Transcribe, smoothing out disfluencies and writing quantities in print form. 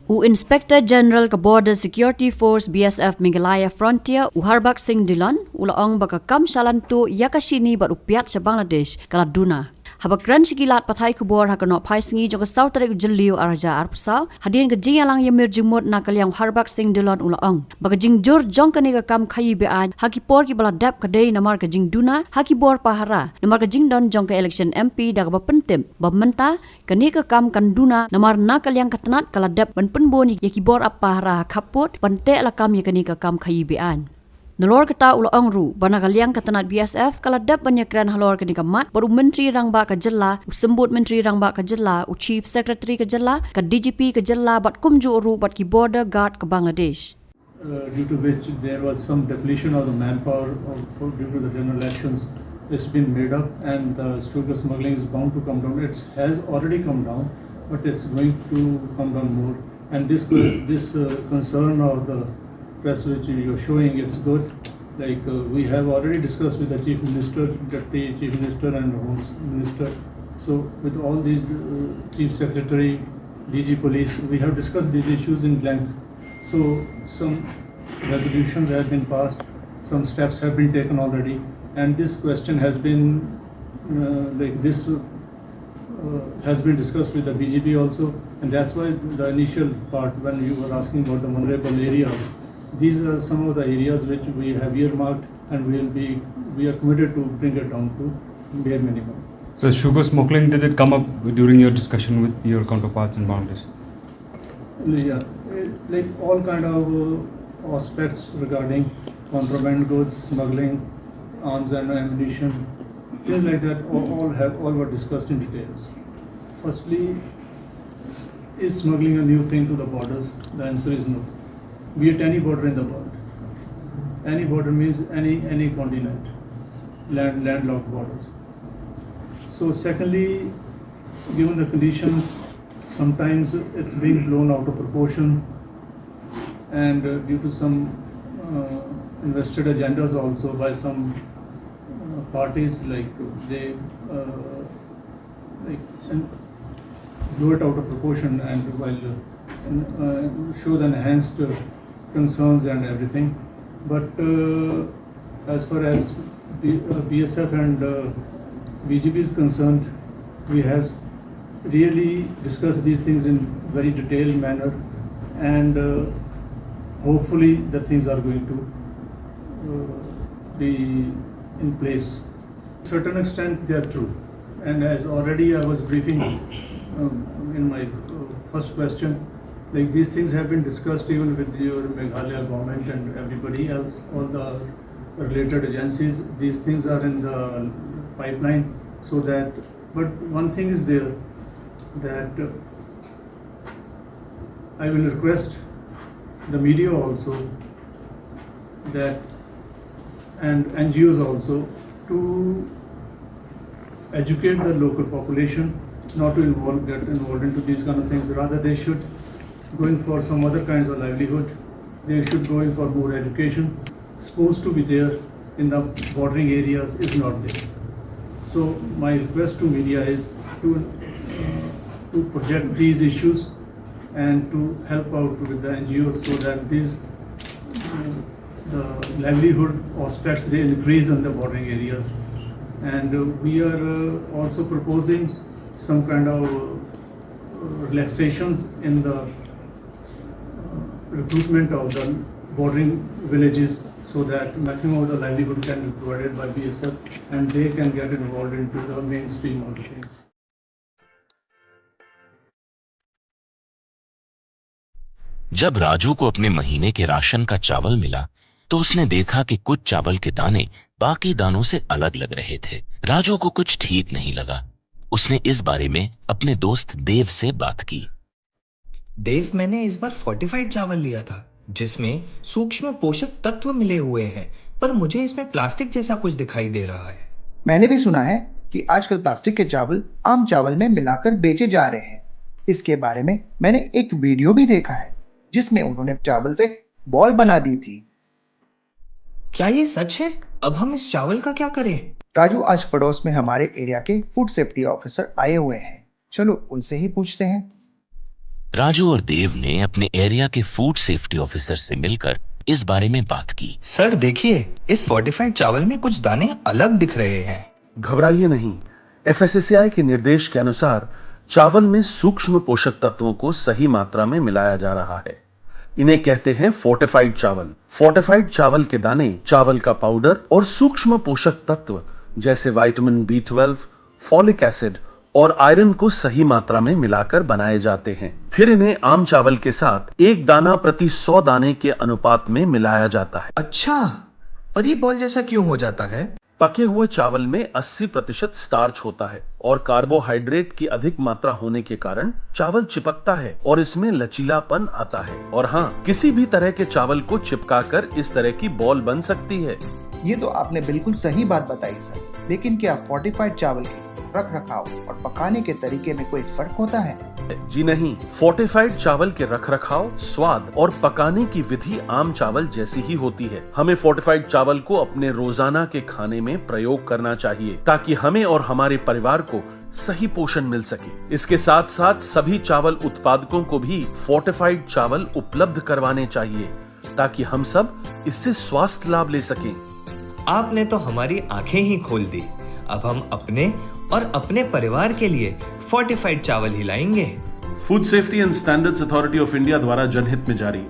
U Inspector General ka Border Security Force BSF Meghalaya Frontier u Harbak Singh Dillon ulaong baka kam Shalan tu yaka Shini bat u Piat sa Bangladesh kala Duna. Habakran sigilat patay kubor hakano pai singi jong South Tarek Jilliu Araja Arpsau hadin ka jing alang yamir jimut na kalyang Harbak Singh Dillon ulaong baka jing jur jong kani ka kam khayi bean hakipor ki bala dap kadai namar ka jing Duna hakibor pahara namar ka jing don jong ka election MP daga ba pentim ba menta kani ka kam kan Duna namar na kalyang katanat kala dap ban penboni yakibor apahara kaput pante ala kam yakani ka kam khayi bean. Nalor kata ulaong ru banagaliang katanat BSF kaladap banyakran halor kani kamat baru menteri rangba ka jella usembut menteri rangba ka jella u chief secretary ka jella ka DGP ka jella bat kumju ru bat ki border guard ka Bangladesh. Due to which there was some depletion of the manpower due to the general elections. It's been made up and the sugar smuggling is bound to come down. It has already come down, but it's going to come down more. And this concern of the press which you're showing, it's good. Like we have already discussed with the Chief Minister, Deputy Chief Minister and Home Minister. So with all these Chief Secretary, DG Police, we have discussed these issues in length. So some resolutions have been passed, some steps have been taken already, and this question has been has been discussed with the BGP also, and that's why the initial part when you were asking about the vulnerable areas, these are some of the areas which we have earmarked, and we are committed to bring it down to bare minimum. So sugar smuggling, did it come up during your discussion with your counterparts in Bangladesh? Yeah, like all kind of aspects regarding contraband goods, smuggling, arms and ammunition, things like that, all were discussed in details. Firstly, is smuggling a new thing to the borders? The answer is no. Be it any border in the world. Any border means any continent, landlocked borders. So secondly, given the conditions, sometimes it's being blown out of proportion, and due to some invested agendas also by some parties, like they blow it out of proportion and while show the enhanced concerns and everything. But as far as BSF and BGP is concerned, we have really discussed these things in very detailed manner, and hopefully the things are going to be in place. To a certain extent they are true, and as already I was briefing in my first question, like these things have been discussed even with your Meghalaya government and everybody else, all the related agencies. These things are in the pipeline, so that, but one thing is there, that I will request the media also, that and NGOs also, to educate the local population, not to get involved into these kind of things. Rather, they should go in for some other kinds of livelihood. They should go in for more education. Supposed to be there in the bordering areas is not there. So my request to media is to project these issues and to help out with the NGOs, so that these the livelihood aspects, they increase in the bordering areas. And we are also proposing some kind of relaxations in the recruitment of the bordering villages, so that maximum of the livelihood can be provided by BSF and they can get involved into the mainstream of the things. जब राजू को अपने महीने के ration का चावल मिला तो उसने देखा कि कुछ चावल के दाने बाकी दानों से अलग लग रहे थे। राजू को कुछ ठीक नहीं लगा। उसने इस बारे में अपने दोस्त देव से बात की। देव, मैंने इस बार फोर्टिफाइड चावल लिया था जिसमें सूक्ष्म पोषक तत्व मिले हुए हैं, पर मुझे इसमें प्लास्टिक जैसा कुछ दिखाई दे रहा है। मैंने भी सुना है कि आजकल प्लास्टिक के चावल आम चावल में मिलाकर बेचे जा रहे हैं। इसके बारे में मैंने एक वीडियो भी देखा है जिसमें उन्होंने चावल से बॉल बना दी थी। क्या ये सच है? अब हम इस चावल का क्या करें? राजू, आज पड़ोस में हमारे एरिया के फूड सेफ्टी ऑफिसर आए हुए हैं, चलो उनसे ही पूछते हैं। राजू और देव ने अपने एरिया के फूड सेफ्टी ऑफिसर से मिलकर इस बारे में बात की। सर देखिए, इस फोर्टिफाइड चावल में कुछ दाने अलग दिख रहे हैं। घबराइए नहीं, एफएसएसएआई के निर्देश के अनुसार चावल में सूक्ष्म पोषक तत्वों को सही मात्रा में मिलाया जा रहा है। इन्हें कहते हैं फोर्टिफाइड चावल। फोर्टिफाइड चावल के दाने चावल का पाउडर और सूक्ष्म पोषक तत्व जैसे विटामिन B12, फॉलिक एसिड और आयरन को सही मात्रा में मिलाकर बनाए जाते हैं। फिर इन्हें आम चावल के साथ 1 दाना प्रति 100 दाने के अनुपात में मिलाया जाता है। अच्छा, और ये बॉल जैसा क्यों हो जाता है? पके हुए चावल में 80% स्टार्च होता है और कार्बोहाइड्रेट की अधिक मात्रा होने के कारण चावल चिपकता है और इसमें लचीलापन आता है। और हाँ, किसी भी तरह के चावल को चिपकाकर इस तरह की बॉल बन सकती है। ये तो आपने बिल्कुल सही बात बताई सर, लेकिन क्या फोर्टिफाइड चावल के रख रखाव और पकाने के तरीके में कोई फर्क होता है? जी नहीं, फोर्टिफाइड चावल के रखरखाव, स्वाद और पकाने की विधि आम चावल जैसी ही होती है। हमें फोर्टिफाइड चावल को अपने रोजाना के खाने में प्रयोग करना चाहिए ताकि हमें और हमारे परिवार को सही पोषण मिल सके। इसके साथ साथ सभी चावल उत्पादकों को भी फोर्टिफाइड चावल उपलब्ध करवाने चाहिए ताकि हम सब इससे स्वास्थ्य लाभ ले सकें। आपने तो हमारी आंखें ही खोल दी। अब हम अपने और अपने परिवार के लिए फोर्टिफाइड चावल ही लाएंगे। Food safety and standards authority of India द्वारा जनहित में जारी।